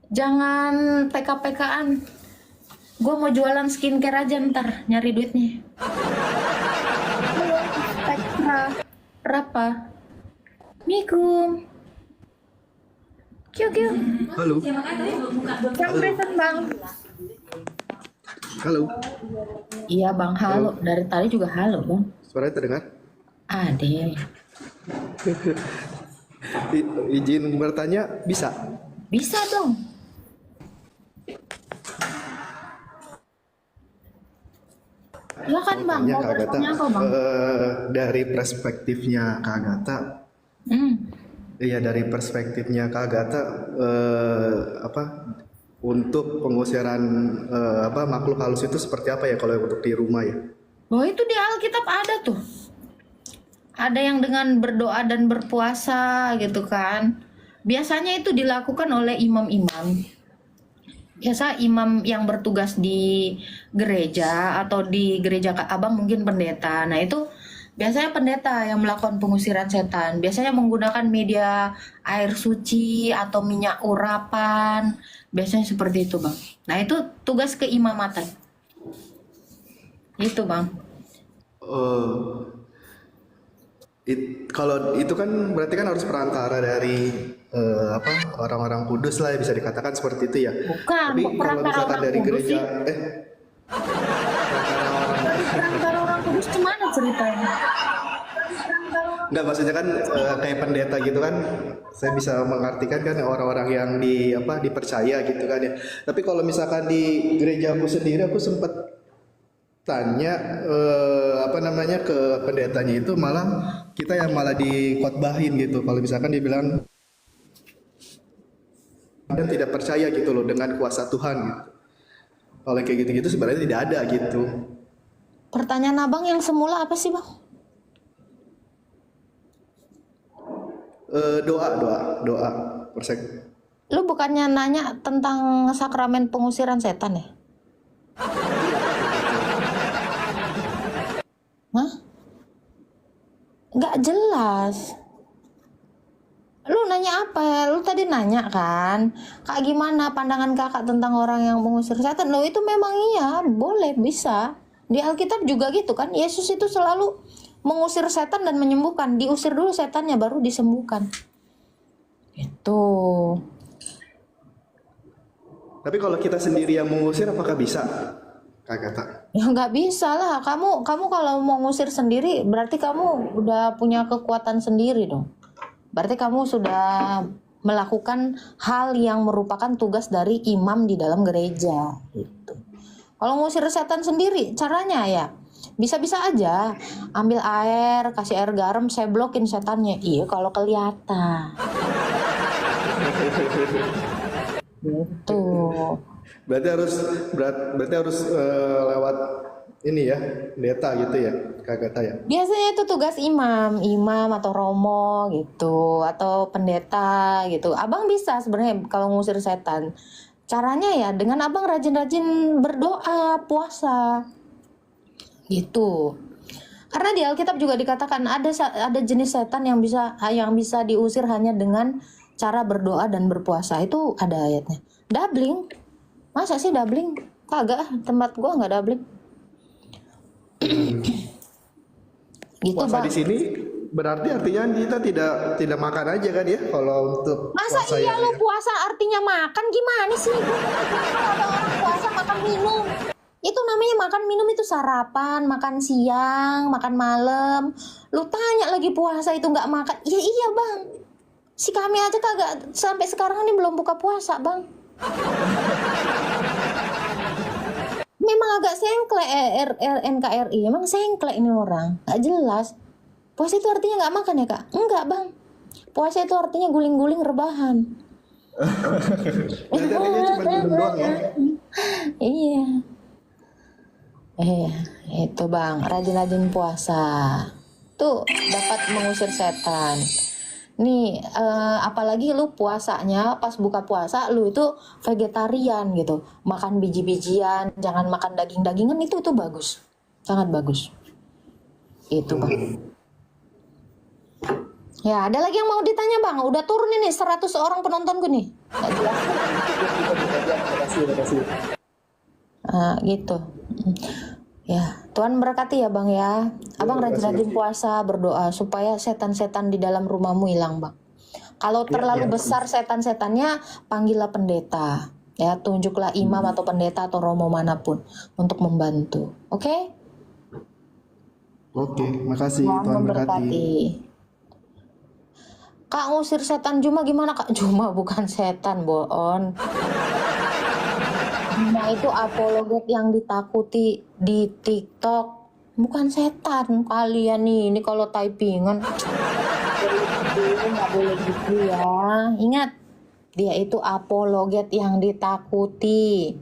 Jangan PK-PK-an. Gue mau jualan skincare aja ntar, nyari duitnya. Spektra. Berapa? Mikum. Kiu kiu. Halo, Yang present bang. halo. Iya bang, halo. Dari tadi juga halo bang. Suaranya terdengar? Ade. Izin bertanya, bisa? Bisa dong. Ya kan bang, Tanya mau Kak Agatha, bertanya apa bang? dari perspektifnya Kak Agatha, Hmm. iya dari perspektifnya Kak Agatha, apa untuk pengusiran makhluk halus itu seperti apa ya kalau untuk di rumah ya? Bahwa itu di Alkitab ada tuh. Ada yang dengan berdoa dan berpuasa gitu kan. Biasanya itu dilakukan oleh imam-imam. Biasa imam yang bertugas di gereja atau di gereja Abang mungkin pendeta. Nah itu biasanya pendeta yang melakukan pengusiran setan. Biasanya menggunakan media air suci atau minyak urapan. Biasanya seperti itu bang. Nah itu tugas keimamatan. Itu bang. Eh, kalau itu kan berarti kan harus perantara dari orang-orang kudus lah ya, bisa dikatakan seperti itu ya. Bukan, Tapi kalau perantara misalkan orang dari kudus gereja, sih. Perantara orang kudus gimana ceritanya? enggak maksudnya kan kayak pendeta gitu kan, saya bisa mengartikan kan orang-orang yang dipercaya gitu kan ya. Tapi kalau misalkan di gereja aku sendiri, aku sempat tanya ke pendetanya itu, malah kita yang malah dikotbahin gitu. Kalau misalkan dibilang dan tidak percaya gitu loh dengan kuasa Tuhan gitu. Kalau kayak gitu-gitu sebenarnya tidak ada gitu. Pertanyaan abang yang semula apa sih bang? Doa Lu bukannya nanya tentang sakramen pengusiran setan ya? Hah? Nggak jelas. Lu nanya apa? Lu tadi nanya kan, kak gimana pandangan kakak tentang orang yang mengusir setan? Lo itu memang iya, boleh, bisa. Di Alkitab juga gitu kan, Yesus itu selalu mengusir setan dan menyembuhkan. Diusir dulu setannya, baru disembuhkan. Itu. Tapi kalau kita sendiri yang mengusir, apakah bisa? Kak kata. Ya nggak bisa lah. Kamu kalau mau ngusir sendiri, berarti kamu udah punya kekuatan sendiri dong. Berarti kamu sudah melakukan hal yang merupakan tugas dari imam di dalam gereja gitu. Kalau ngusir setan sendiri, caranya ya bisa-bisa aja ambil air, kasih air garam, saya blokin setannya. Iya kalau kelihatan. Gitu. Berarti harus lewat ini ya, pendeta gitu ya, Kak Gata ya. Biasanya itu tugas imam atau romo gitu, atau pendeta gitu. Abang bisa sebenarnya kalau ngusir setan. Caranya ya dengan abang rajin-rajin berdoa, puasa. Gitu. Karena di Alkitab juga dikatakan ada jenis setan yang bisa diusir hanya dengan cara berdoa dan berpuasa. Itu ada ayatnya. Dabling. Masa sih dabling? Kagak, tempat gua nggak dabling. Gitu Puasa bang. di sini berarti artinya kita tidak makan aja kan ya, kalau untuk Masa puasa iya ya. lu puasa artinya makan? Gimana sih? Kalau ada orang puasa makan minum, itu namanya makan minum, itu sarapan, makan siang, makan malam. Lu tanya lagi puasa itu nggak makan? Iya iya bang. Si kami aja kagak sampai sekarang ini belum buka puasa bang. Memang agak sengklek NKRI, emang sengklek ini orang, nggak jelas. Puasa itu artinya nggak makan ya kak? Enggak bang. Puasa itu artinya guling-guling rebahan. Berarti artinya cuma minum doang ya. Iya. Itu bang, rajin-rajin puasa. Tuh dapat mengusir setan. Nih, apalagi lu puasanya pas buka puasa lu itu vegetarian gitu, makan biji-bijian, jangan makan daging-dagingan, itu bagus, sangat bagus. Itu bang. Ya, ada lagi yang mau ditanya Bang? Udah turun ini 100 orang penontonku nih. Nggak jelas. Terima kasih. Gitu. Ya, Tuhan berkati ya Bang ya. Abang rajin-rajin puasa, berdoa supaya setan-setan di dalam rumahmu hilang Bang. Kalau terlalu besar setan-setannya, panggillah pendeta. Ya, tunjuklah imam atau pendeta atau romo manapun untuk membantu. Oke? Oke, makasih. Tuhan Tuhan berkati. memberkati. Kak ngusir setan Juma gimana Kak? Juma bukan setan, boon. Juma itu apologet yang ditakuti di TikTok. Bukan setan kalian nih. Ini kalau typingan. Nggak boleh gitu ya. Ingat, dia itu apologet yang ditakuti.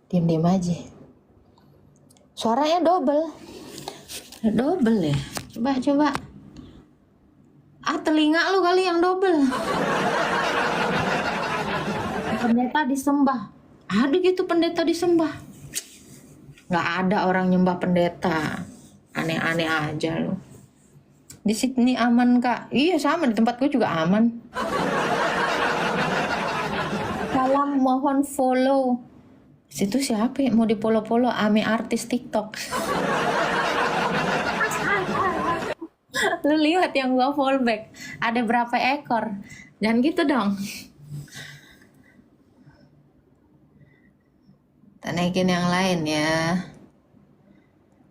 Diam-diam aja. Suaranya double ya. Coba. Telinga lu kali yang double. Pendeta disembah. Ada gitu pendeta disembah. Nggak ada orang nyembah pendeta. Aneh-aneh aja lu. Di sini aman Kak? Iya sama, di tempatku juga aman. Salam, mohon follow. Situ siapa ya? Mau di follow-follow ame artis TikTok. Lu lihat yang gua fallback. Ada berapa ekor? Jangan gitu dong. Kita naikin yang lain ya.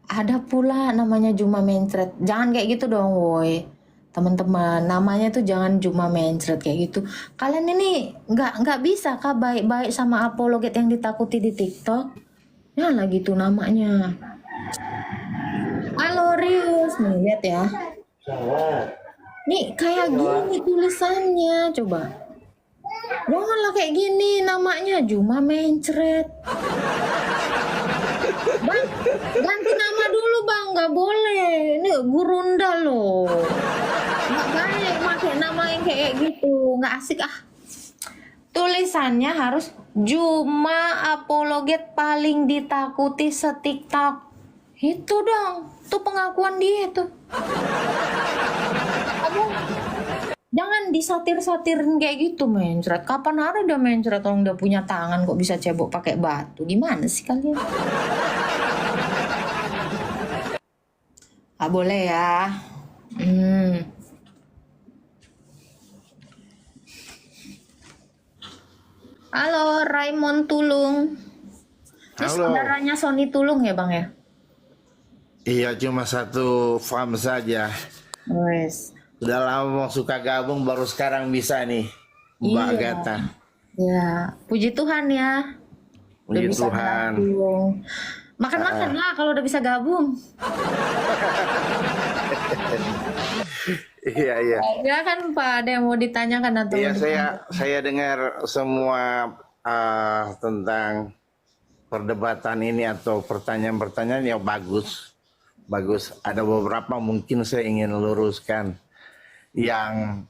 Ada pula namanya Juma Mencret. Jangan kayak gitu dong woi. Teman-teman, namanya tuh jangan Juma Mencret kayak gitu. Kalian ini nggak bisa kah baik-baik sama apologet yang ditakuti di TikTok? Ya lah gitu namanya. Halo Rius, nih lihat ya. Nih kayak gini tulisannya, coba. Janganlah kayak gini namanya Juma Mencret. Bang, ganti nama dulu Bang, nggak boleh. Ini gurunda loh. Nggak baik pakai nama yang kayak gitu, nggak asik ah. Tulisannya harus Juma apologet paling ditakuti se-TikTok. Itu dong, tuh pengakuan dia tuh. Jangan disatir-satirin kayak gitu Mencret. Kapan ada Mencret orang udah punya tangan kok bisa cebok pakai batu? Gimana sih kalian? Gak boleh ya. Halo Raymond Tulung. Ini saudaranya Sony Tulung ya Bang ya? Iya, cuma satu farm saja. Wes. Udah lama suka gabung, baru sekarang bisa nih, Mbak Iya. Agatha. Ya, puji Tuhan ya. Udah Puji bisa Tuhan. gabung. Makan-makan lah kalau udah bisa gabung. Iya, iya. Ya kan Pak, ada yang mau ditanyakan atau Iya, mau saya dengar semua tentang perdebatan ini atau pertanyaan-pertanyaan yang bagus. Bagus. Ada beberapa mungkin saya ingin luruskan. Yang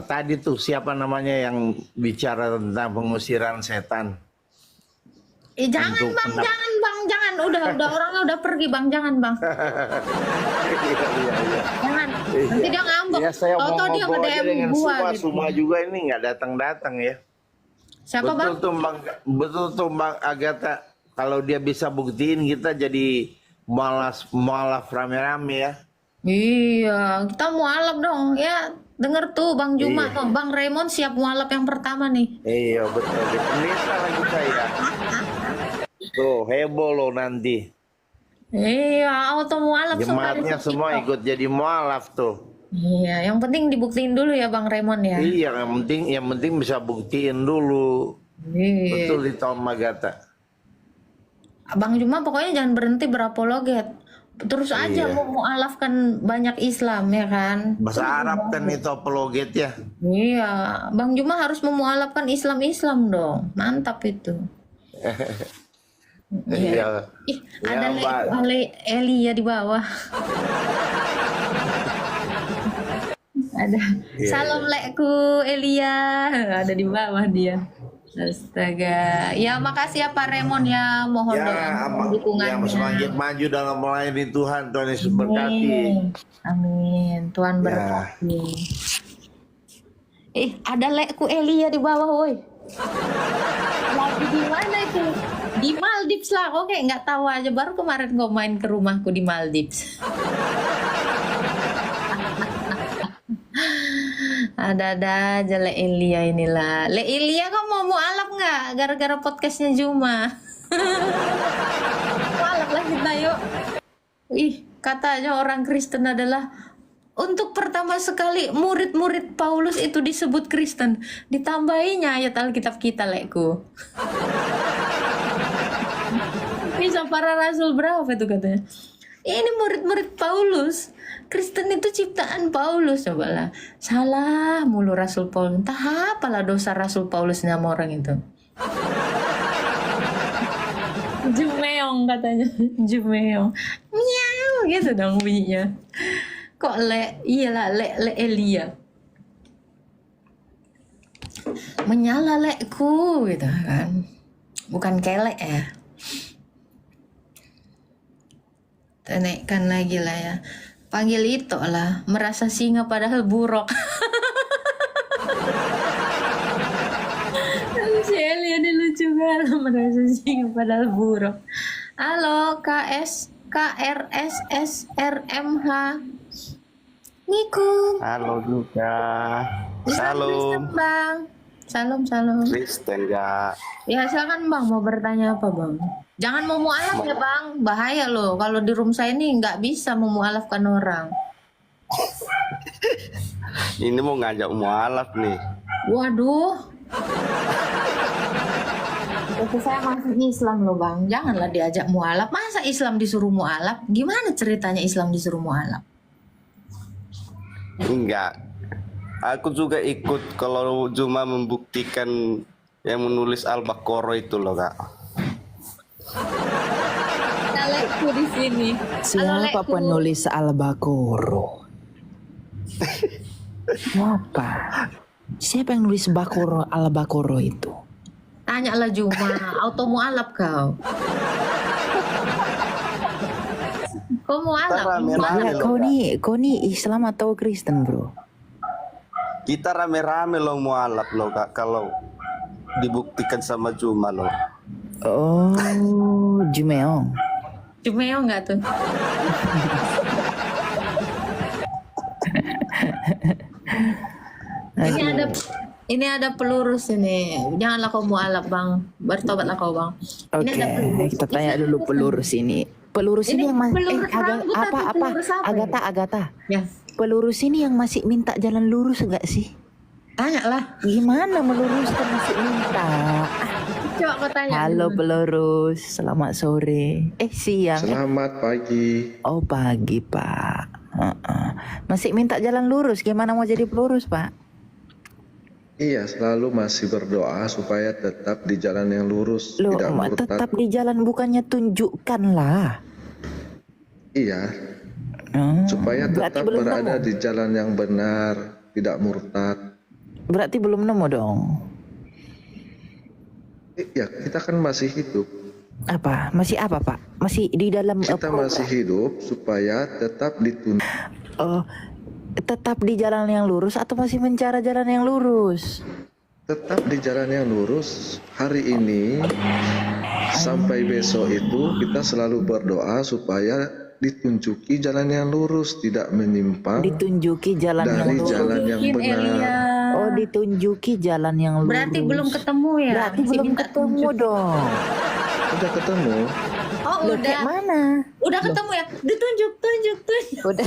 tadi tuh siapa namanya yang bicara tentang pengusiran setan? jangan Untuk Bang, pendap- jangan Bang, jangan. Udah orangnya udah pergi Bang, jangan Bang. Jangan. Nanti dia ngambek. Ya, saya mau Tau-tau dia ngobrol aja nge-DM dengan gua gitu. semua juga ini nggak datang-datang ya. Siapa Bang? Betul tuh Bang Agatha. Kalau dia bisa buktiin kita jadi malas rame-rame ya. Iya, kita mualaf dong. Ya, denger tuh Bang Juma Iya. tuh, Bang Raymond siap mualaf yang pertama nih. Iya betul. Minta lagi saya. Tuh heboh loh nanti. Iya, auto mualaf Jemaatnya sekali. semua ikut jadi mualaf tuh. Iya, yang penting dibuktiin dulu ya Bang Raymond ya. Iya, yang penting bisa buktiin dulu. Iya. Betul di Tom Agatha. Bang Juma pokoknya jangan berhenti berapologet. Terus aja Iya. mau mualafkan banyak Islam ya kan. Bahasa Arab kan itu apologet ya. Iya, Bang Juma harus memualafkan Islam dong. Mantap itu. Iya. Ih, Ya, ada Mbak. Elia di bawah. Ada. Iya, Salam lekku Elia. Ada di bawah dia. Astaga. Ya makasih ya Pak Remon ya. Mohon Ya, doa yang dukungannya. semakin maju dalam melayani Tuhan, Tuhan Yesus berkati. Amin. Amin. Tuhan Ya. berkati. Ada lekku Elia di bawah, woi. Lagi di mana itu? Di Maldives lah. Oke, nggak tahu aja. Baru kemarin kau main ke rumahku di Maldives. Ada aja Le Elia inilah. Le Elia kau mau mualaf nggak? Gara-gara podcastnya Juma. Mualaf lah kita yuk. Katanya orang Kristen adalah untuk pertama sekali murid-murid Paulus itu disebut Kristen. Ditambahinya ayat Alkitab kita lekku. Bisa para rasul berapa itu katanya? Ini murid-murid Paulus. Kristen itu ciptaan Paulus. Cobalah. Salah mulu Rasul Paulus. Entah apalah dosa Rasul Paulus sama orang itu. Jumeong katanya. Jumeong. Miau gitu dong bunyinya. Kok iyalah le Elia. Menyala lekku gitu kan. Bukan kelek ya. Naikkan lagi lah ya. Panggil itu lah. Merasa singa padahal buruk. Si Elia ini lucu banget. Merasa singa padahal buruk. Halo KRSSRMH Nikum. Halo juga. Salam Bang. Salam. Kristen ya. Ya silakan Bang, mau bertanya apa Bang? Jangan mau mualaf ya Bang, bahaya loh. Kalau di room saya ini nggak bisa memualafkan orang. Ini mau ngajak mualaf nih. Waduh. Itu saya masih Islam loh Bang, janganlah diajak mualaf. Masa Islam disuruh mualaf? Gimana ceritanya Islam disuruh mualaf? Enggak. Aku juga ikut kalau cuma membuktikan yang menulis Al-Baqarah itu loh Kak. Lekku di sini. Siapa penulis Al-Baqarah? Siapa? Siapa yang nulis Al-Baqarah itu? Tanyalah Juma, auto mualaf kau. Kau mualaf? Ya, kau nih Islam atau Kristen bro? Kita rame-rame loh mualaf loh Kak kalau dibuktikan sama Juma loh. Oh, Jumeong. Jumeong nggak tuh? Ini ada pelurus ini. Janganlah kau mualaf Bang. Bertobatlah kau Bang. Ini Oke, ada pelurus. kita tanya dulu pelurus ini. Pelurus ini yang masih pelurus rambut atau pelurus apa Agatha. Ya. Pelurus ini yang masih minta jalan lurus enggak sih? Tanyalah. Gimana meluruskan masih minta? Coba kau tanya. Halo pelurus, selamat sore. Siang. Selamat pagi. Oh pagi Pak. Masih minta jalan lurus. Gimana mau jadi pelurus Pak? Iya, selalu masih berdoa supaya tetap di jalan yang lurus, Loh, tidak murtad. tetap di jalan bukannya tunjukkanlah. Iya, supaya berarti tetap belum berada nemu. di jalan yang benar, tidak murtad. Berarti belum nemu dong. Iya, kita kan masih hidup. Apa? Masih apa Pak? Masih di dalam Kita masih hidup supaya tetap dituntut. tetap di jalan yang lurus atau masih mencari jalan yang lurus? Tetap di jalan yang lurus. Hari ini sampai besok itu kita selalu berdoa supaya ditunjuki jalan yang lurus, tidak menyimpang Ditunjuki jalan yang dari lurus. jalan yang Mungkin benar. Elia. Oh, ditunjuki jalan yang lurus. Berarti belum ketemu ya? Berarti Masih belum minta ketemu tunjuk. dong. Udah ketemu. Oh Loh, kayak udah. mana? Udah ketemu ya? Ditunjuk. Udah.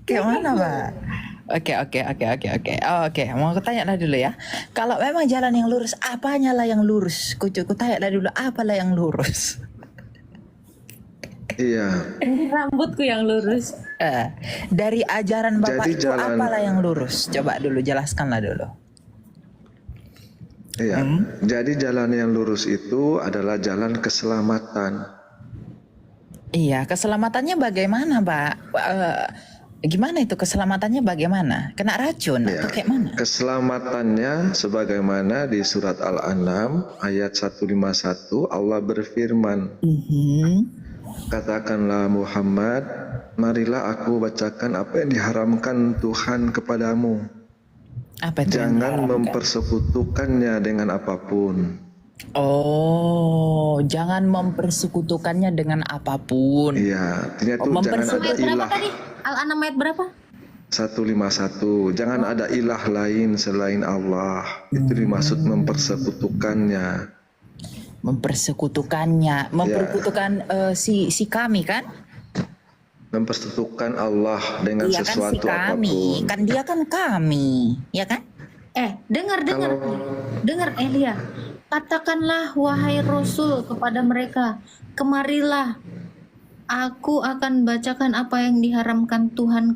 Kayak mana, Pak? Oke. Oke, mau aku tanya lah dulu ya. Kalau memang jalan yang lurus, apanya lah yang lurus? Ku tanya lah dulu, apalah yang lurus? Iya. Ini rambutku yang lurus. Dari ajaran Bapak Jadi itu jalan- apalah yang lurus? Coba dulu jelaskanlah dulu. Iya. Jadi jalan yang lurus itu adalah jalan keselamatan. Iya, keselamatannya bagaimana, Pak? Gimana itu keselamatannya bagaimana? Kena racun Ya, atau kayak mana? keselamatannya sebagaimana di surat Al-An'am ayat 151 Allah berfirman, katakanlah Muhammad, marilah aku bacakan apa yang diharamkan Tuhan kepadamu. Apa itu yang Jangan diharamkan? mempersekutukannya dengan apapun. Oh, jangan mempersekutukannya dengan apapun. Iya, artinya itu jangan ada Ayat berapa ilah. tadi? Al-An'am ayat berapa? 151. Jangan ada ilah lain selain Allah. Itu dimaksud mempersekutukannya. Mempersekutukan si kami kan? Mempersekutukan Allah dengan Iya kan si sesuatu kami, apapun. kan dia kan kami, ya kan? Dengar Kalau Elia. Katakanlah wahai Rasul kepada mereka, kemarilah, aku akan bacakan apa yang diharamkan Tuhan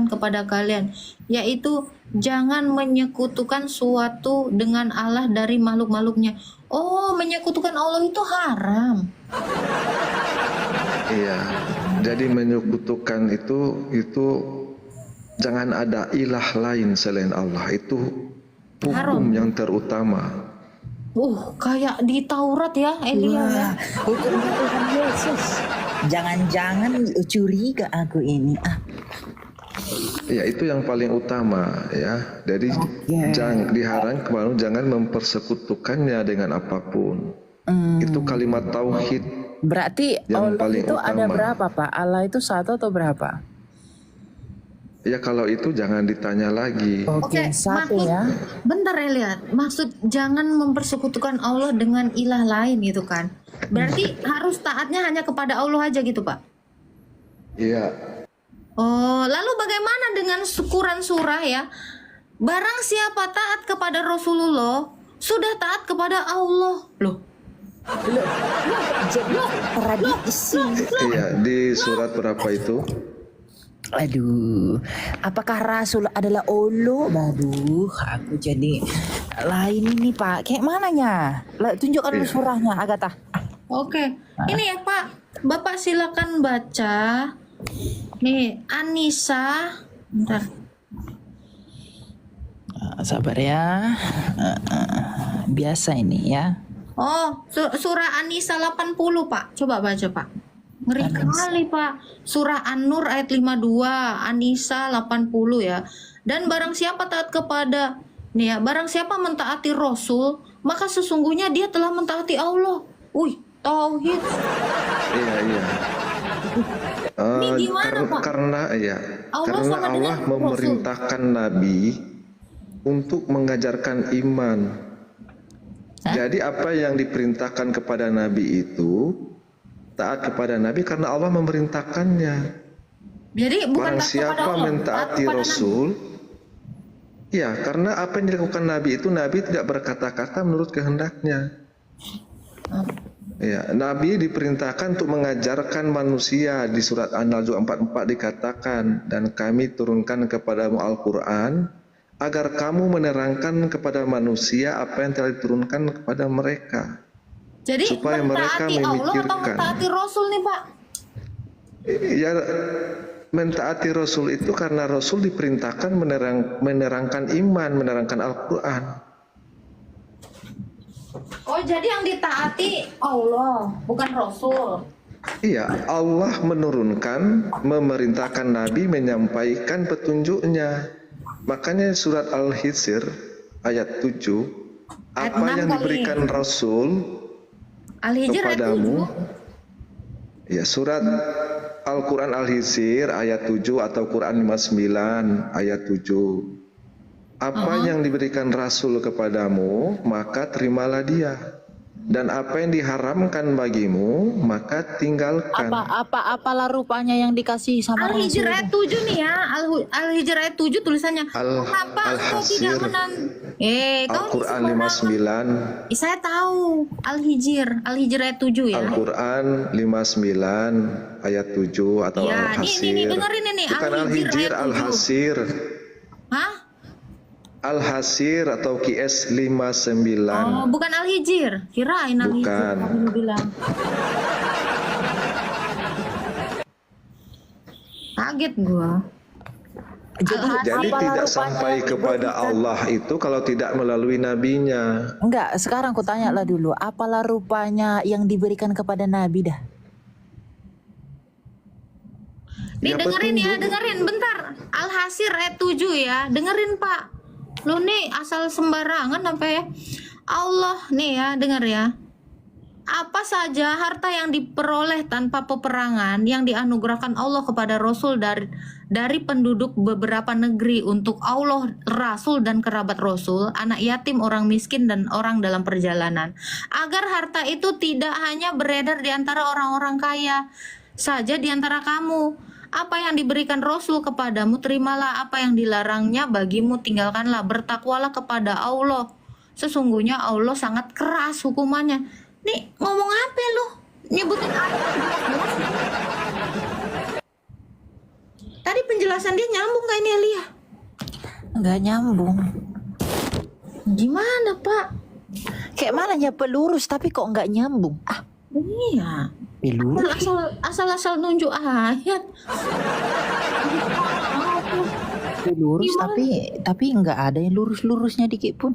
kepada kalian, yaitu jangan menyekutukan suatu dengan Allah dari makhluk-makhluknya. Oh, menyekutukan Allah itu haram. iya, jadi menyekutukan itu jangan ada ilah lain selain Allah. Itu hukum yang terutama. Kayak di Taurat ya, Elia ya. Hukum Tuhan Yesus. Jangan-jangan curiga aku ini. Ya, itu yang paling utama ya. Jadi jangan diharamkan, jangan mempersekutukannya dengan apapun. Itu kalimat tauhid. Berarti Yang Allah paling itu ada utama. berapa, Pak? Allah itu satu atau berapa? Ya, kalau itu jangan ditanya lagi. Oke, satu maksud, ya. bentar Elia, maksud jangan mempersekutukan Allah dengan ilah lain gitu kan. Berarti harus taatnya hanya kepada Allah aja gitu, Pak. Iya. Oh, lalu bagaimana dengan Quran surah ya? Barang siapa taat kepada Rasulullah, sudah taat kepada Allah. Loh. Tradisi. Iya, di surat berapa itu? Aduh, apakah Rasul adalah Allah? Aduh, aku jadi lain ini Pak. Kayak mananya? Tunjukkan dulu surahnya, Agatha. Oke. Ini ya, Pak. Bapak silakan baca. Nih, Anisa. Bentar. Sabar ya. Biasa ini ya. Oh, surah An-Nisa 80, Pak. Coba baca, Pak. Ngeri kali, Pak. Surah An-Nur ayat 52, An-Nisa 80 ya. Dan barang siapa taat kepada barang siapa mentaati Rasul, maka sesungguhnya dia telah mentaati Allah. Wih, tauhid. Iya. Ini gimana, Pak? Karena Allah sama dengan Allah Rasul. memerintahkan Nabi untuk mengajarkan iman. Jadi apa yang diperintahkan kepada Nabi itu taat kepada Nabi karena Allah memerintahkannya. Jadi bukan Barang taat kepada siapa Allah, taat mentaati kepada Rasul, ya karena apa yang dilakukan Nabi itu Nabi tidak berkata-kata menurut kehendaknya. Ya, Nabi diperintahkan untuk mengajarkan manusia. Di surat An-Najm 44 dikatakan, dan kami turunkan kepadamu Al-Quran agar kamu menerangkan kepada manusia apa yang telah diturunkan kepada mereka. Jadi supaya mereka mentaati Allah atau memikirkan. mentaati Rasul nih, Pak? Ya, mentaati Rasul itu karena Rasul diperintahkan menerangkan iman, menerangkan Al-Quran. Oh, jadi yang ditaati Allah, bukan Rasul. Iya, Allah menurunkan, memerintahkan Nabi menyampaikan petunjuknya. Makanya surat Al-Hijr ayat 7, Ayat apa 6 yang kali. diberikan Rasul Al-Hijr ayat kepadamu, 7. ya surat Al-Quran Al-Hijr ayat 7 atau Quran 59 ayat 7. Apa yang diberikan Rasul kepadamu, maka terimalah dia. Dan apa yang diharamkan bagimu, maka tinggalkan. Apalah rupanya yang dikasih sama Al-Hijr Rasul? ayat 7 nih ya. Al-Hijr ayat 7 tulisannya. Kenapa kau tidak kau Al-Quran 59, Saya tahu Al-Hijr ayat 7 ya. Al-Quran 59 ayat 7 atau Ya, Al-Hasir. nih, dengerin ini, Bukan Al-Hijr Al-Hijr, ayat 7. Al-Hasir. Hah? Al-Hasir atau QS 59. Oh, bukan Al-Hijr. Kirain Al-Hijr Bukan. kamu bilang. Kaget gua. Jadi apalah tidak rupanya sampai yang kepada diberikan? Allah itu kalau tidak melalui nabinya. Enggak, sekarang ku tanya lah dulu, apalah rupanya yang diberikan kepada Nabi dah? Nih Ya, dengerin ya, petunjuk. dengerin bentar. Al-Hasir ayat 7 ya. Dengerin Pak. Lu nih asal sembarangan apa ya? Allah nih ya, denger ya. Apa saja harta yang diperoleh tanpa peperangan yang dianugerahkan Allah kepada Rasul dari penduduk beberapa negeri untuk Allah, Rasul dan kerabat Rasul, anak yatim, orang miskin dan orang dalam perjalanan. Agar harta itu tidak hanya beredar di antara orang-orang kaya saja di antara kamu. Apa yang diberikan Rasul kepadamu, terimalah. Apa yang dilarangnya bagimu, tinggalkanlah. Bertakwalah kepada Allah. Sesungguhnya Allah sangat keras hukumannya. Nih ngomong apa lu? Nyebutin ayat. Tadi penjelasan dia nyambung gak ini Elia? Enggak nyambung. Gimana Pak? Kayak mana ya pelurus tapi kok enggak nyambung? Ah, Iya. pelurus. Asal nunjuk ayat. Lurus Gimana? tapi nggak ada yang lurus-lurusnya dikit pun.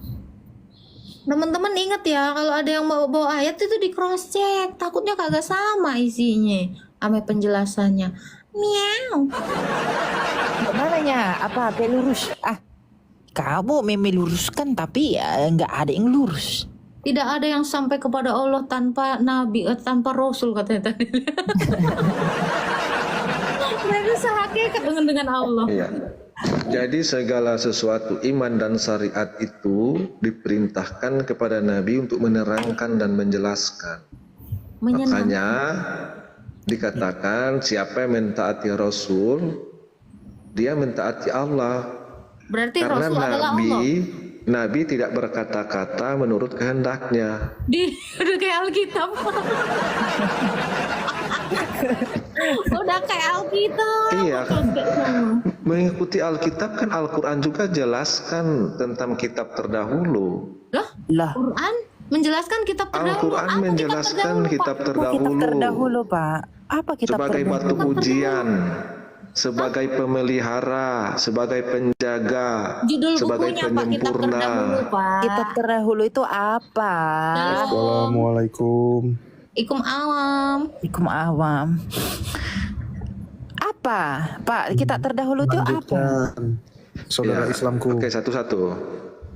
Teman-teman ingat ya, kalau ada yang mau bawa ayat itu di cross check, takutnya kagak sama isinya sama penjelasannya. Miau. Gimana apa pelurus? Ah, kamu meluruskan tapi ya nggak ada yang lurus. Tidak ada yang sampai kepada Allah tanpa nabi, tanpa rasul katanya tadi. Mereka sehakikat dengan Allah. Iya. Jadi segala sesuatu iman dan syariat itu diperintahkan kepada Nabi untuk menerangkan dan menjelaskan. Makanya dikatakan siapa yang mentaati Rasul, dia mentaati Allah. Berarti Karena Rasul adalah Allah. Nabi tidak berkata-kata menurut kehendaknya. Udah kayak Alkitab. Udah kayak Alkitab. Iya. Mengikuti Alkitab kan Al-Quran juga jelaskan tentang kitab terdahulu. Lah, Quran menjelaskan kitab terdahulu. Al-Quran Apa menjelaskan kitab kitab terdahulu terdahulu, Pak. Apa kitab sebagai terdahulu? batu ujian, sebagai pemelihara, sebagai penjaga, Judul sebagai bukunya Pak, kitab penyempurna. terdahulu Pak. Kitab terdahulu itu apa? Assalamualaikum. Ikum awam. Ikum awam. Apa, Pak? Kitab terdahulu itu apa? Lanjutkan. Saudara Ya, Islamku. Oke, satu-satu.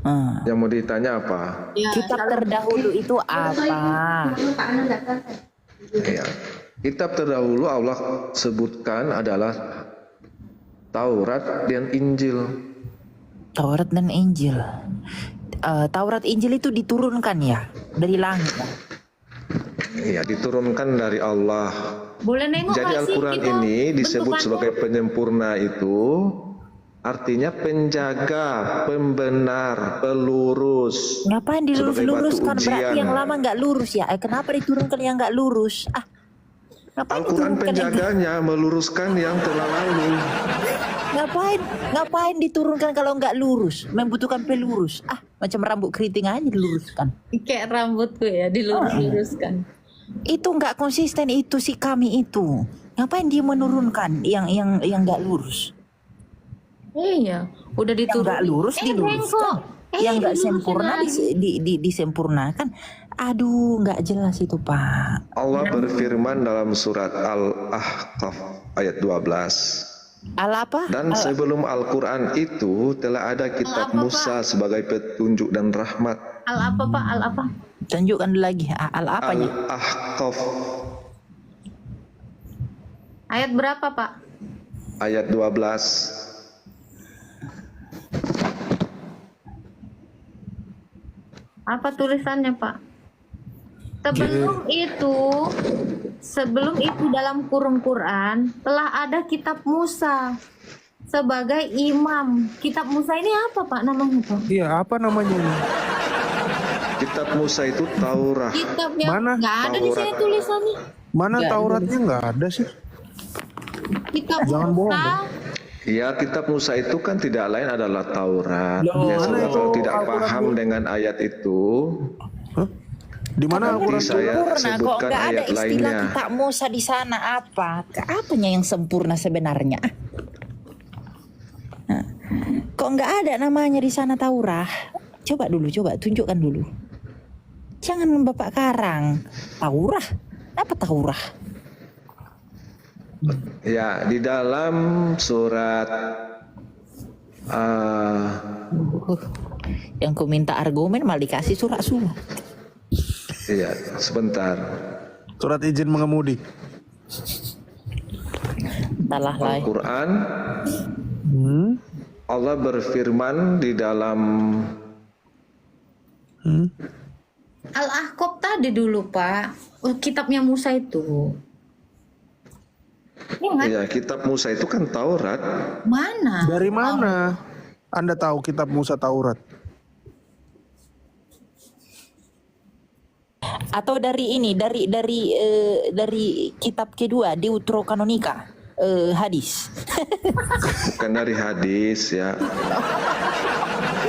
Hmm. Yang mau ditanya apa? Ya, Kitab terdahulu itu apa? Ya. Kitab terdahulu Allah sebutkan adalah Taurat dan Injil. Taurat dan Injil. Taurat Injil itu diturunkan ya dari langit. Ya, diturunkan dari Allah. boleh nengok Jadi nggak sih Al-Quran kita ini disebut bentukannya? sebagai penyempurna itu artinya penjaga, pembenar, pelurus. Ngapain Sebagai dilurus-luruskan? batu Berarti ujian. yang lama nggak lurus ya? Kenapa diturunkan yang nggak lurus? Ah, ngapain Al-Quran diturunkan yang penjaganya meluruskan yang telah lalu. ngapain diturunkan kalau nggak lurus? Membutuhkan pelurus. Ah, macam rambut keriting aja diluruskan. kayak rambutku ya dilurus-luruskan. Itu nggak konsisten itu si kami itu. Ngapain dia menurunkan yang nggak lurus? Iya, udah Yang diturun. nggak lurus diluruskan. Yang nggak sempurna disempurnakan. Aduh, nggak jelas itu Pak. Allah berfirman dalam surat Al-Ahqaf ayat 12. Al apa? Dan sebelum Al-Quran itu telah ada kitab Al apa, Musa sebagai petunjuk dan rahmat. Al apa Pak? Al apa? Tunjukkan dulu lagi. Al apanya? Al-Ahqaf Ayat berapa Pak? ayat 12. Apa tulisannya Pak? Sebelum itu dalam kurung Quran telah ada kitab Musa sebagai imam. Kitab Musa ini apa Pak namanya Pak? Iya, apa namanya ini? Kitab Musa itu Taurat. Kitabnya Mana? nggak ada di sini Taurat. tulisannya. Mana Tauratnya nggak ada sih? Kitab Jangan bohong, Musa. Ya, kitab Musa itu kan tidak lain adalah Taurat. Loh, Ya, mana kalau itu tidak Al-Quran paham dengan ayat itu, Hah? Di mana Nanti Al-Quran? saya Sempurna kok sebutkan nggak ada ayat istilah lainnya. kitab Musa di sana apa? Apanya yang sempurna sebenarnya? Nah, kok nggak ada namanya di sana Taurah? Coba tunjukkan dulu. Jangan Bapak karang. Taurah? Apa Taurah? Ya, di dalam surat Yang ku minta argumen malah dikasih surat-surat. ya, sebentar. Surat izin mengemudi. Entahlah lah. Al-Quran, Hmm. Allah berfirman di dalam Al-Ahqaf tadi dulu Pak, kitabnya Musa itu. Ya nggak? ya, kitab Musa itu kan Taurat. Mana? Dari mana Anda tahu kitab Musa Taurat? Atau dari ini dari kitab kedua Deuterokanonika hadis. Bukan dari hadis ya.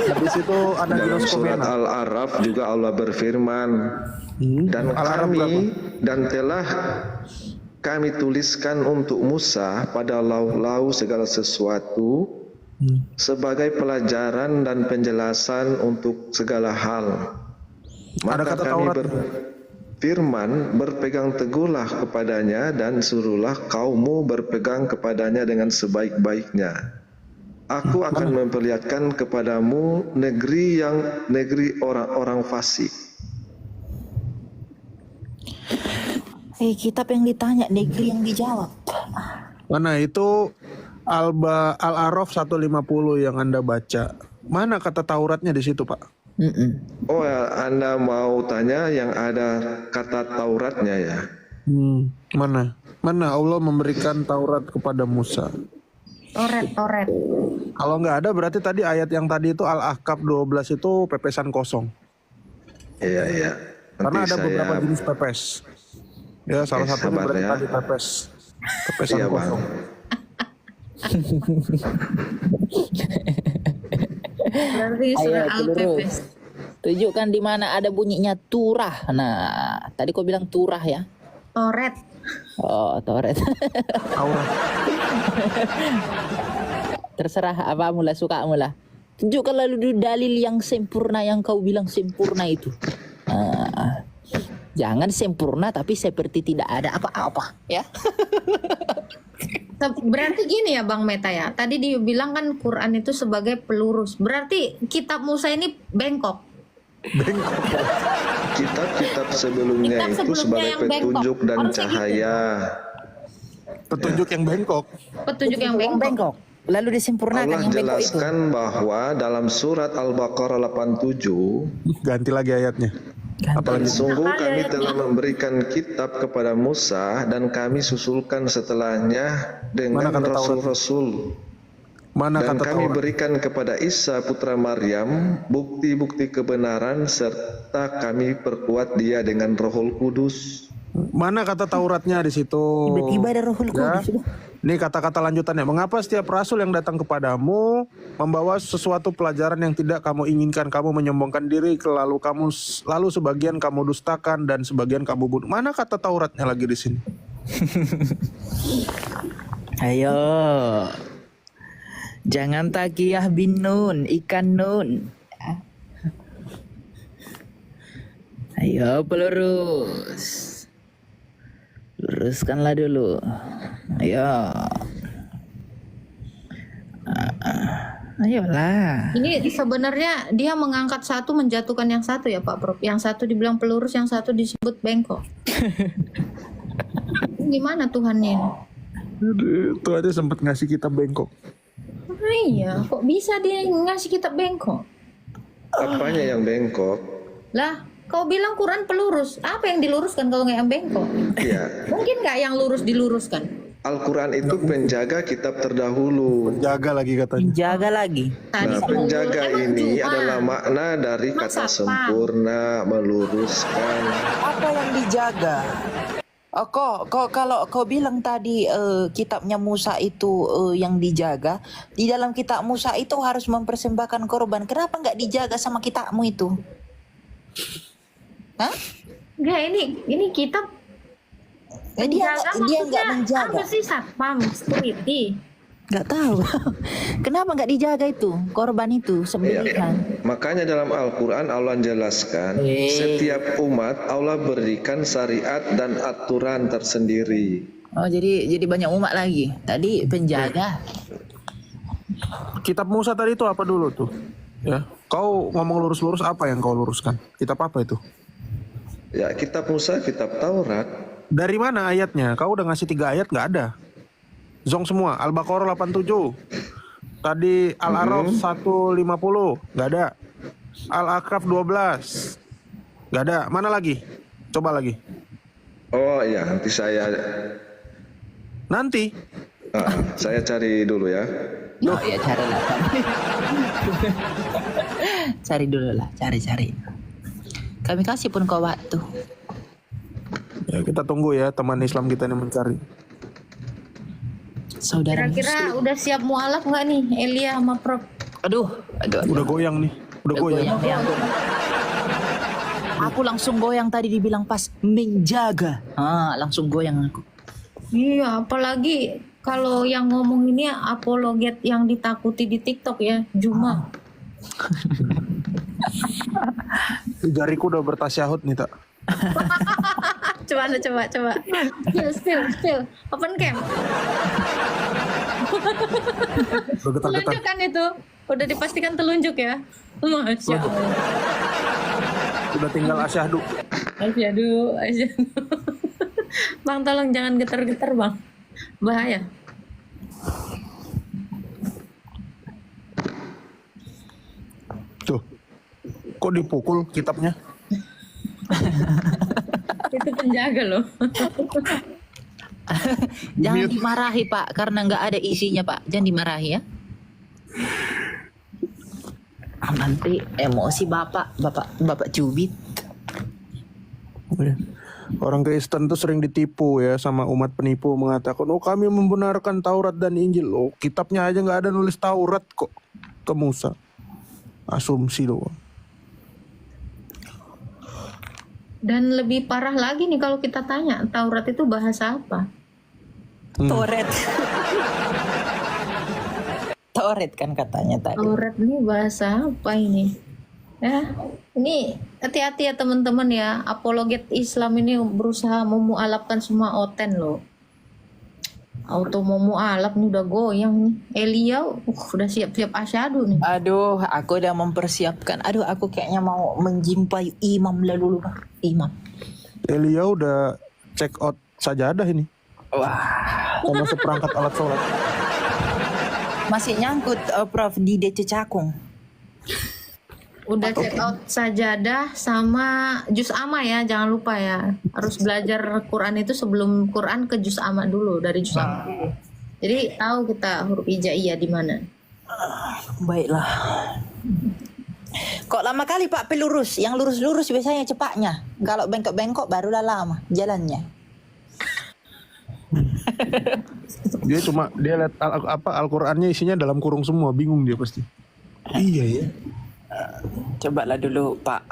Habis itu ada Dalam surat Dinoskopena. Al-Araf juga Allah berfirman, dan Al-Araf telah kami tuliskan untuk Musa pada lauh-lauh segala sesuatu sebagai pelajaran dan penjelasan untuk segala hal. Ada Maka kata kami Taurat. berfirman, berpegang teguhlah kepadanya dan suruhlah kaummu berpegang kepadanya dengan sebaik-baiknya. Aku akan memperlihatkan kepadamu negeri orang-orang fasik. Kitab yang ditanya, negeri yang dijawab. Mana itu Al-Araf 150 yang Anda baca. Mana kata Tauratnya di situ, Pak? Oh ya, Anda mau tanya yang ada kata Tauratnya ya? Mana? Mana Allah memberikan Taurat kepada Musa? Toret. Kalau nggak ada berarti tadi ayat yang tadi itu Al-Ahqaf 12 itu pepesan kosong. Iya. Karena Nanti ada beberapa saya- jenis pepes. Ya salah satunya sabar berarti ya. tadi pepesan Iya, Bang. kosong. Berarti Ayo, surat terus. Al-Pepes. Tunjukkan di mana ada bunyinya turah. Nah, tadi kau bilang turah ya? Toret. Oh, Taurat. Taurat. Terserah apa mula suka mula. Tunjukkan lalu dalil yang sempurna yang kau bilang sempurna itu. Jangan sempurna tapi seperti tidak ada apa-apa ya. Berarti gini ya Bang Meta ya. Tadi dibilang kan Quran itu sebagai pelurus. Berarti kitab Musa ini bengkok. Kitab-kitab sebelumnya Kitab itu sebelumnya sebagai yang bengkok. petunjuk dan Harusnya gitu. cahaya. Petunjuk yang bengkok. Petunjuk yang Yang bengkok. bengkok. Lalu disempurnakan Allah yang bengkok itu. jelaskan bahwa dalam surat Al-Baqarah 87, Ganti lagi ayatnya. Apalagi sungguh kami telah memberikan kitab kepada Musa dan kami susulkan setelahnya dengan Mana kata Taurat? rasul-rasul. mana Dan kata kami Taurat? berikan kepada Isa putra Maryam bukti-bukti kebenaran serta kami perkuat dia dengan Rohul Kudus. Mana kata Tauratnya di situ? Tiba-tiba ada Rohul Ya. Kudus. Ini kata-kata lanjutannya. Mengapa setiap rasul yang datang kepadamu membawa sesuatu pelajaran yang tidak kamu inginkan? Kamu menyombongkan diri, lalu sebagian kamu dustakan dan sebagian kamu bunuh. Mana kata Tauratnya lagi di sini? Ayo. Jangan takiyah bin nun, ikan nun. Ayo pelurus. Luruskanlah dulu. Ayo. Ayolah. Ini sebenarnya dia mengangkat satu menjatuhkan yang satu ya Pak Prof. Yang satu dibilang pelurus, yang satu disebut bengkok. Gimana Tuhannya ini? Itu aja sempat ngasih kita bengkok. Iya, kok bisa dia ngasih kitab bengkok? Apanya yang bengkok? Lah, kau bilang Quran pelurus. Apa yang diluruskan kalau nggak yang bengkok? Ya, Mungkin nggak yang lurus diluruskan? Al-Quran itu penjaga kitab terdahulu. Jaga lagi katanya. Jaga lagi. Tadi Nah, sama penjaga emang ini cuma. adalah makna dari Emang kata siapa? sempurna, meluruskan. Apa yang dijaga? Oh, kalau kau bilang tadi kitabnya Musa itu yang dijaga, di dalam kitab Musa itu harus mempersembahkan korban. Kenapa nggak dijaga sama kitabmu itu? Hah? Enggak, ini kitab Dia nggak maksudnya menjaga. apa sih satpam security? Nggak tahu. Kenapa nggak dijaga itu korban itu Ya, sembelihan? makanya dalam Al-Quran Allah jelaskan setiap umat Allah berikan syariat dan aturan tersendiri. Oh jadi banyak umat lagi. Tadi penjaga. Kitab Musa tadi itu apa dulu tuh? Ya, kau ngomong lurus-lurus apa yang kau luruskan? Kitab apa itu? Ya, kitab Musa, kitab Taurat. Dari mana ayatnya? Kau udah ngasih 3 ayat nggak ada? Zong semua. Al-Baqarah 87. Tadi Al-A'raf 150 nggak ada. Al-A'raf 12 nggak ada. Mana lagi? Coba lagi. Oh iya, nanti saya saya cari dulu ya. Oh ya carilah. Cari dulu lah, cari. Kami kasih pun kau waktu. Ya, kita tunggu ya teman Islam kita ini mencari. Saudara Kira-kira udah siap mualaf nggak nih Elia sama Prof? Aduh. Udah goyang nih. Udah goyang. nih aku. Aku langsung goyang tadi dibilang pas menjaga. Langsung goyang aku. Iya, apalagi kalau yang ngomong ini apologet yang ditakuti di TikTok ya, Juma. Jariku udah bertasyahud nih, tak. Coba. Spill. Open cam. Udah getar-getar. Telunjuk kan itu? Udah dipastikan telunjuk ya? Masya Allah. Udah tinggal asyhadu. Asyhadu. Bang, tolong jangan getar-getar, Bang. Bahaya. Tuh. Kok dipukul kitabnya? Itu penjaga loh. Jangan dimarahi Pak, karena nggak ada isinya Pak. Jangan dimarahi ya. Nanti emosi bapak cubit. Orang Kristen tuh sering ditipu ya sama umat penipu mengatakan, oh kami membenarkan Taurat dan Injil. Oh kitabnya aja nggak ada nulis Taurat kok ke Musa. Asumsi doang. Dan lebih parah lagi nih kalau kita tanya, Taurat itu bahasa apa? Toret. Toret kan katanya tadi. Taurat ini bahasa apa ini? Ya, ini hati-hati ya teman-teman ya. Apologet Islam ini berusaha memualafkan semua oten loh. Auto memualaf nih udah goyang nih. Elia udah siap-siap asyhadu nih. Aduh, aku udah mempersiapkan. Aduh, aku kayaknya mau menjimpai imam lalu imam. Elia udah check out sajadah ini. Wah, Sama seperangkat alat sholat. masih nyangkut Prof di DC Cakung. Udah check out sajadah sama juz amma ya, jangan lupa ya. Harus belajar Quran itu sebelum Quran ke juz amma dulu, dari juz amma dulu. Jadi tahu kita huruf hijaiyah di mana. Baiklah. Kok lama kali Pak pelurus? Yang lurus-lurus biasanya cepatnya. Kalau bengkok-bengkok barulah lama jalannya. Dia lihat Al-Qur'annya isinya dalam kurung semua, bingung dia pasti. Iya ya. Cobalah dulu Pak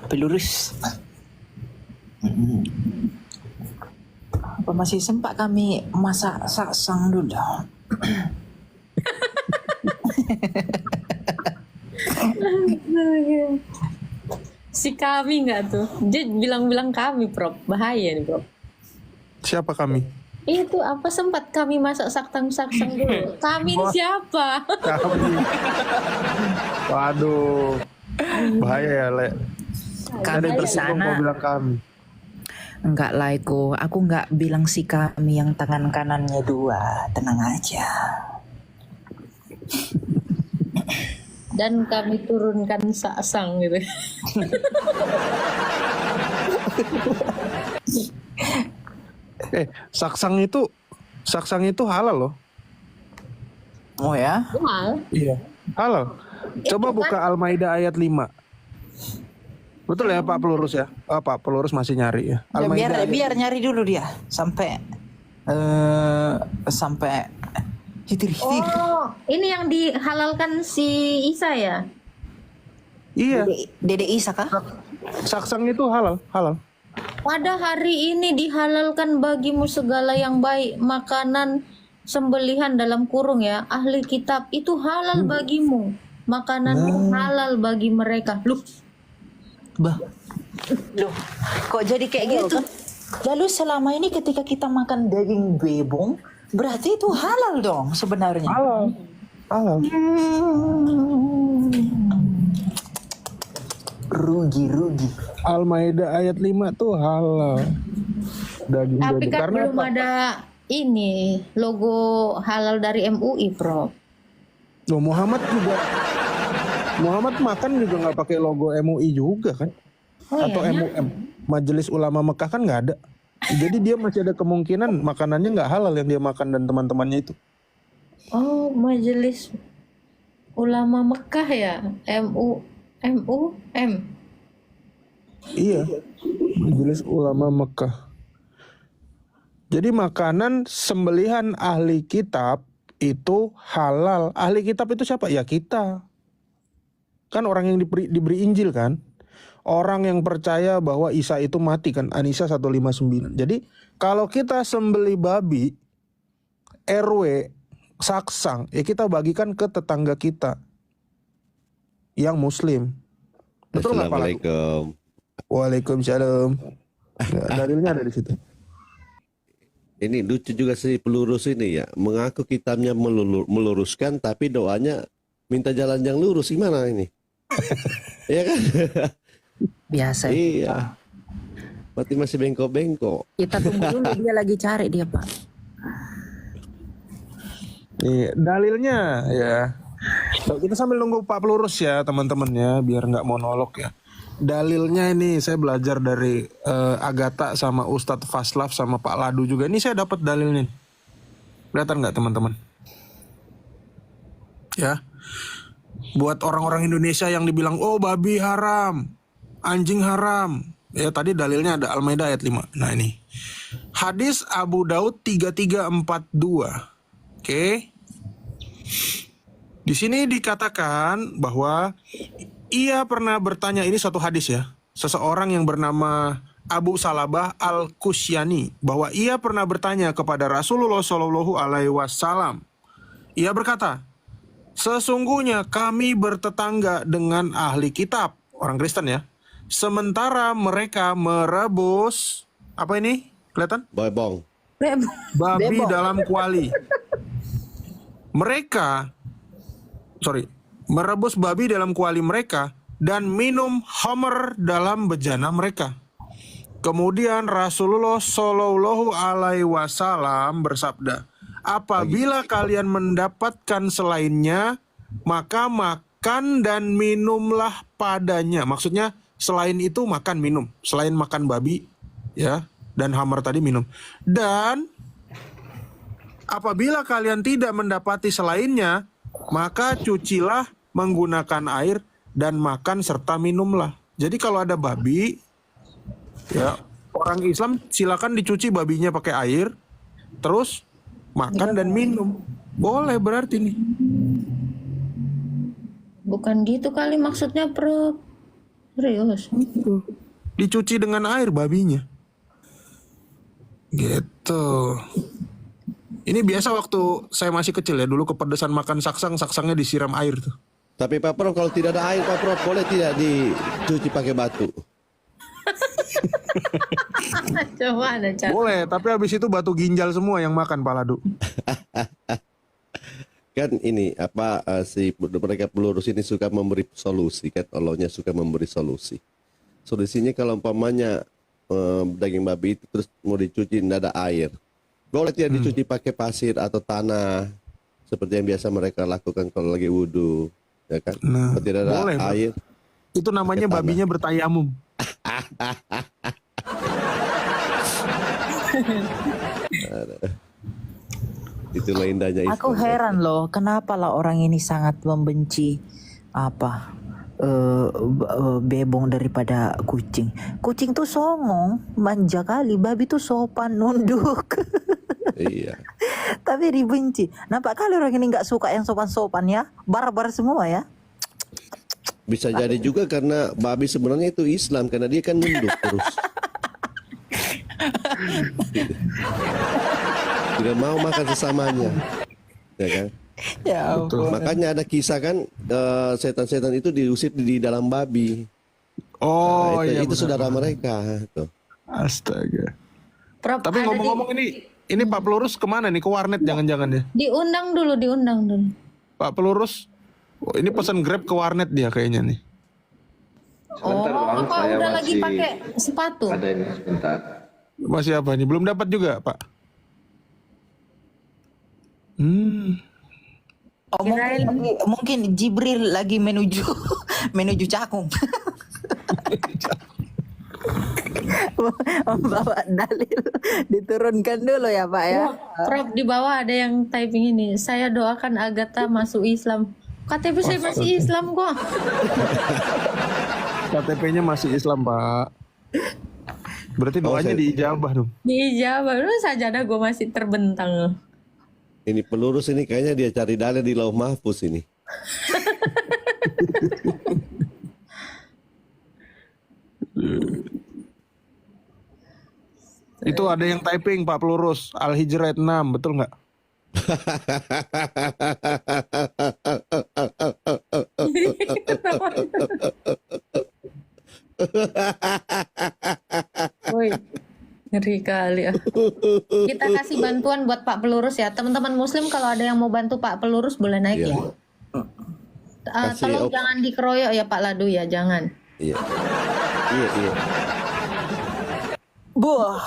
pelurus. Apa masih sempat kami masak saksang dulu? Si kami nggak tuh? Dia bilang-bilang kami, Prof. Bahaya nih, Prof. Siapa kami? Itu apa sempat kami masak saksang dulu? Kami ini siapa? Kami. Waduh. Bahaya ya, Le. Kami di sana. Bilang kami. Enggak lah aku enggak bilang si kami yang tangan kanannya 2, tenang aja. Dan kami turunkan saksang gitu. Saksang itu halal loh. Oh ya? Wah, Iya. Halal. Coba buka Al-Maidah ayat 5. Betul ya Pak Pelurus ya? Oh, Pak Pelurus masih nyari ya. Ya, biar nyari dulu dia sampai hitir. oh, ini yang dihalalkan si Isa ya? Iya. Dede Isa kah? Saksang itu halal, halal. Pada hari ini dihalalkan bagimu segala yang baik, makanan sembelihan dalam kurung ya, ahli kitab itu halal bagimu, makananmu halal bagi mereka. Loh, Bah. Loh, kok jadi kayak gitu? Lalu selama ini ketika kita makan daging bebong, berarti itu halal dong sebenarnya. Halal. Halal. Rugi. Al-Maidah ayat 5 tuh halal. Daging tapi bebek. kan Karena belum apa? ada ini logo halal dari MUI, Prof. Loh, Muhammad makan juga nggak pakai logo MUI juga kan? Oh, Atau iya, MUM, Majelis Ulama Mekah kan nggak ada. Jadi dia masih ada kemungkinan makanannya nggak halal yang dia makan dan teman-temannya itu. Oh, Majelis Ulama Mekah ya, MUM. Iya, Majelis Ulama Mekah. Jadi makanan sembelihan ahli kitab itu halal. Ahli kitab itu siapa? Ya kita. Kan orang yang diberi Injil kan. Orang yang percaya bahwa Isa itu mati kan. An-Nisa 159. Jadi kalau kita sembeli babi, RW, saksang, ya kita bagikan ke tetangga kita yang muslim. Betul nggak Pak Ladu? Assalamualaikum. Waalaikumsalam. Dalilnya ada di situ. Ini lucu juga sih pelurus ini ya. Mengaku kitabnya meluruskan tapi doanya minta jalan yang lurus. Gimana ini? Iya kan? Biasa. Iya. Berarti masih bengkok-bengkok. Kita tunggu dulu, dia lagi cari dia, Pak. Nih, dalilnya ya. Kita sambil nunggu Pak Pelurus ya teman-teman ya, biar nggak monolog ya. Dalilnya ini saya belajar dari Agatha sama Ustadz Faslaf sama Pak Ladu juga. Ini saya dapat dalilnya. Kelihatan nggak teman-teman? Ya. Buat orang-orang Indonesia yang dibilang, oh babi haram, anjing haram. Ya tadi dalilnya ada Al-Maidah ayat 5. Nah ini. Hadis Abu Daud 3342. Oke. Di sini dikatakan bahwa ia pernah bertanya, ini satu hadis ya. Seseorang yang bernama Abu Salabah Al-Kusyani, bahwa ia pernah bertanya kepada Rasulullah Shallallahu alaihi wasallam. Ia berkata, sesungguhnya kami bertetangga dengan ahli kitab, orang Kristen ya. Sementara mereka merebus apa ini? Kelihatan? Bebong. Babi dalam kuali. Merebus babi dalam kuali mereka dan minum homer dalam bejana mereka. Kemudian Rasulullah Shallallahu alaihi wasallam bersabda, apabila kalian mendapatkan selainnya, maka makan dan minumlah padanya. Maksudnya selain itu makan minum, selain makan babi ya dan hammer tadi minum. Dan apabila kalian tidak mendapati selainnya, maka cucilah menggunakan air dan makan serta minumlah. Jadi kalau ada babi, ya orang Islam silakan dicuci babinya pakai air, terus makan dan minum. Boleh berarti nih. Bukan gitu kali maksudnya, Prof. Serius. Dicuci dengan air babinya. Gitu. Ini biasa waktu saya masih kecil ya, dulu kepedesan makan saksang, saksangnya disiram air tuh. Tapi Pak Prof, kalau tidak ada air Pak Prof, boleh tidak dicuci pakai batu? Coba ada cara. Boleh, tapi habis itu batu ginjal semua yang makan Pak Ladu. Kan ini si mereka pelurus ini suka memberi solusi kan, Allahnya suka memberi solusi. Solusinya kalau umpamanya daging babi itu terus mau dicuci tidak ada air, boleh tidak dicuci pakai pasir atau tanah seperti yang biasa mereka lakukan kalau lagi wudhu, ya kan? Nah, kalau tidak ada boleh, air, itu namanya babinya bertayamum. itulah indahnya Islam. Aku heran loh, kenapa lah orang ini sangat membenci bebong daripada kucing. Kucing tuh songong, manja kali. Babi tuh sopan, nunduk. Iya. Tapi dibenci. Nampak kali orang ini nggak suka yang sopan-sopan ya. Barbar semua ya. Bisa jadi juga karena babi sebenarnya itu Islam karena dia kan nunduk terus. Tidak mau makan sesamanya. Ya kan? Ya ampun. Makanya ada kisah kan setan-setan itu diusir di dalam babi. Oh Nah, iya. itu benar. saudara mereka. Tuh. Astaga. Prof, Tapi ada ngomong-ngomong ini Pak Pelurus kemana nih? Ke warnet jangan-jangan ya? diundang dulu. Pak Pelurus, oh, ini pesan Grab ke warnet dia kayaknya nih. Sebentar, Oh, Bang, apa saya udah lagi masih pakai sepatu? ada ini sebentar. Masih apa nih? Belum dapat juga, Pak? Oh, mungkin Jibril lagi menuju menuju Cakung. Membawa dalil diturunkan dulu ya Pak ya. Prof, di bawah ada yang typing ini. Saya doakan Agatha masuk Islam. KTP saya masih Islam kok. KTP-nya masih Islam, Pak. Berarti doanya saya- diijabah dong. Dijawab, lu sajadah gue masih terbentang. Ini Pelurus ini kayaknya dia cari dalil di Lauh Mahfuz ini. Itu ada yang typing Pak Pelurus, Al-Hijrah 6, betul nggak? Woi, ngeri kali ya. Kita kasih bantuan buat Pak Pelurus ya. Teman-teman Muslim kalau ada yang mau bantu Pak Pelurus boleh naik Iya. ya. Kasih Tolong op- jangan dikeroyok ya Pak Ladu ya, jangan. Iya. Iya. Wah.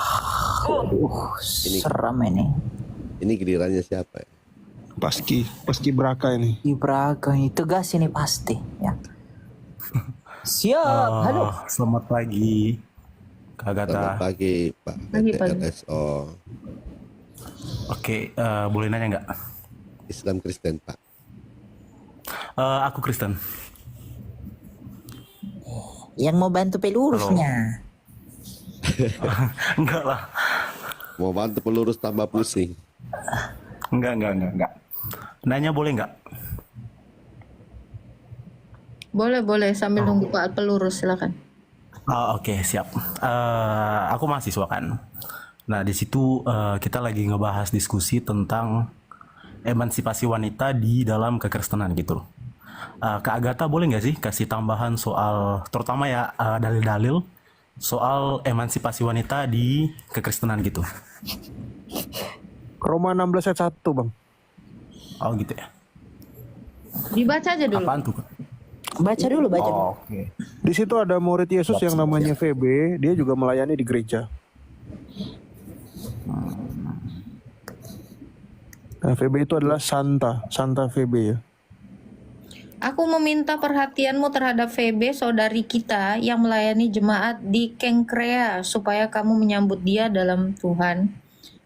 Seram ini. Ini gilirannya siapa ya? Paski Braka ini. Di Braga ini tegas ini pasti ya. Siap. Halo. Selamat pagi, Kak Selamat Agatha. pagi Pak Pagi, Pak. RSO Oke, boleh nanya nggak? Islam Kristen Pak. Aku Kristen. Yang mau bantu pelurusnya. Enggak lah. Mau bantu Pelurus tambah pusing. Enggak. Nanya boleh nggak? Boleh sambil nunggu Pak Pelurus silakan. Oke, siap. Aku mahasiswa kan. Nah, di situ kita lagi ngebahas diskusi tentang emansipasi wanita di dalam kekristenan gitu. Kak Agatha boleh nggak sih kasih tambahan soal, terutama ya dalil-dalil soal emansipasi wanita di kekristenan gitu. Roma 16 ayat 1, Bang. Oh gitu ya. Dibaca aja dulu. Apaan tuh? Kak? Baca dulu. Oke. Di situ ada murid Yesus yang namanya VB, dia juga melayani di gereja. Nah, VB itu adalah Santa VB ya. Aku meminta perhatianmu terhadap Febe, saudari kita yang melayani jemaat di Kengkrea, supaya kamu menyambut dia dalam Tuhan.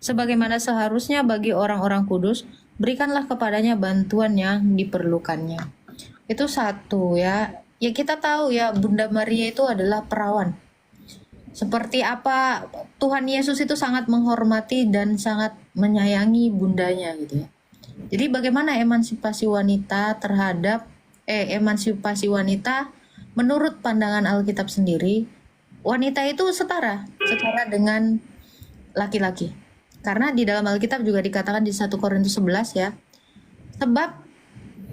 Sebagaimana seharusnya bagi orang-orang kudus, berikanlah kepadanya bantuan yang diperlukannya. Itu satu ya. Ya kita tahu ya, Bunda Maria itu adalah perawan. Seperti apa Tuhan Yesus itu sangat menghormati dan sangat menyayangi bundanya gitu ya. Jadi bagaimana emansipasi wanita menurut pandangan Alkitab sendiri, wanita itu setara dengan laki-laki. Karena di dalam Alkitab juga dikatakan di 1 Korintus 11 ya. Sebab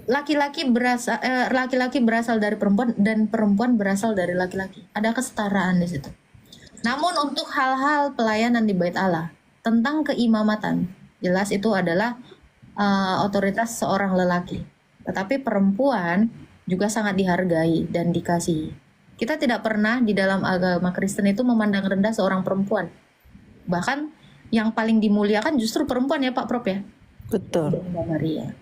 laki-laki berasal dari perempuan dan perempuan berasal dari laki-laki. Ada kesetaraan di situ. Namun untuk hal-hal pelayanan di Bait Allah, tentang keimamatan, jelas itu adalah otoritas seorang lelaki. Tetapi perempuan juga sangat dihargai dan dikasihi. Kita tidak pernah di dalam agama Kristen itu memandang rendah seorang perempuan. Bahkan yang paling dimuliakan justru perempuan ya Pak Prof ya. Betul. Bunda Maria.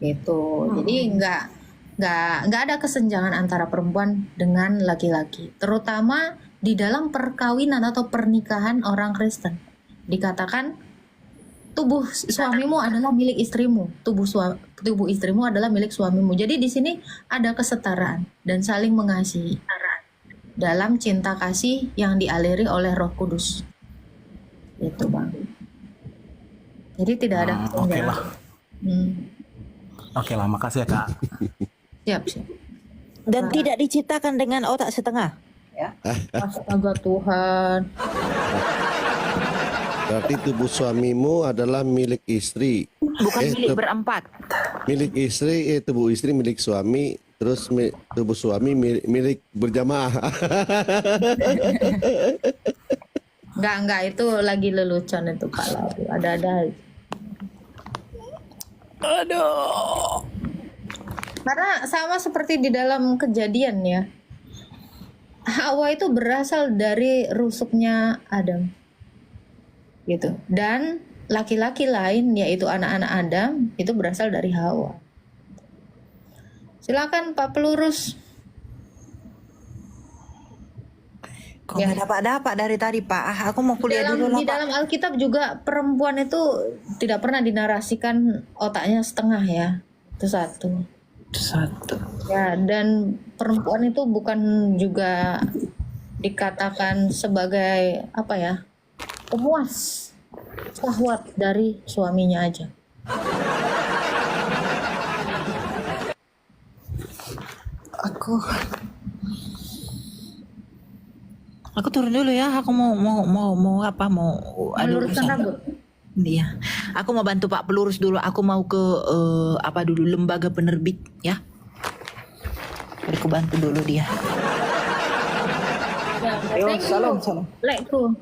Gitu. Jadi nggak ada kesenjangan antara perempuan dengan laki-laki. Terutama di dalam perkawinan atau pernikahan orang Kristen. Dikatakan tubuh suamimu adalah milik istrimu, tubuh istrimu adalah milik suamimu. Jadi di sini ada kesetaraan dan saling mengasihi dalam cinta kasih yang dialiri oleh Roh Kudus. Itu Bang. Jadi tidak ada Oke lah. Hmm. Oke lah, makasih ya Kak. Siap. Dan tidak diciptakan dengan otak setengah. Ya. Astaga Tuhan. Berarti tubuh suamimu adalah milik istri. Bukan milik berempat. Milik istri, tubuh istri milik suami, terus tubuh suami milik berjamaah. Enggak, itu lagi lelucon itu Pak Lalu. Ada-ada. Aduh. Karena sama seperti di dalam Kejadian ya. Hawa itu berasal dari rusuknya Adam. Gitu. Dan laki-laki lain yaitu anak-anak Adam itu berasal dari Hawa. Silakan Pak Pelurus. Kok nggak dapat dari tadi Pak? Aku mau kuliah dulu lah Di Pak. dalam Alkitab juga perempuan itu tidak pernah dinarasikan otaknya setengah ya. Itu satu. Ya, dan perempuan itu bukan juga dikatakan sebagai apa ya? Pemuas syahwat dari suaminya aja. Aku turun dulu ya. Aku mau Meluruskan rambut. Iya. Aku mau bantu Pak Pelurus dulu. Aku mau ke lembaga penerbit ya. Aku bantu dulu dia. Salam. Lekku.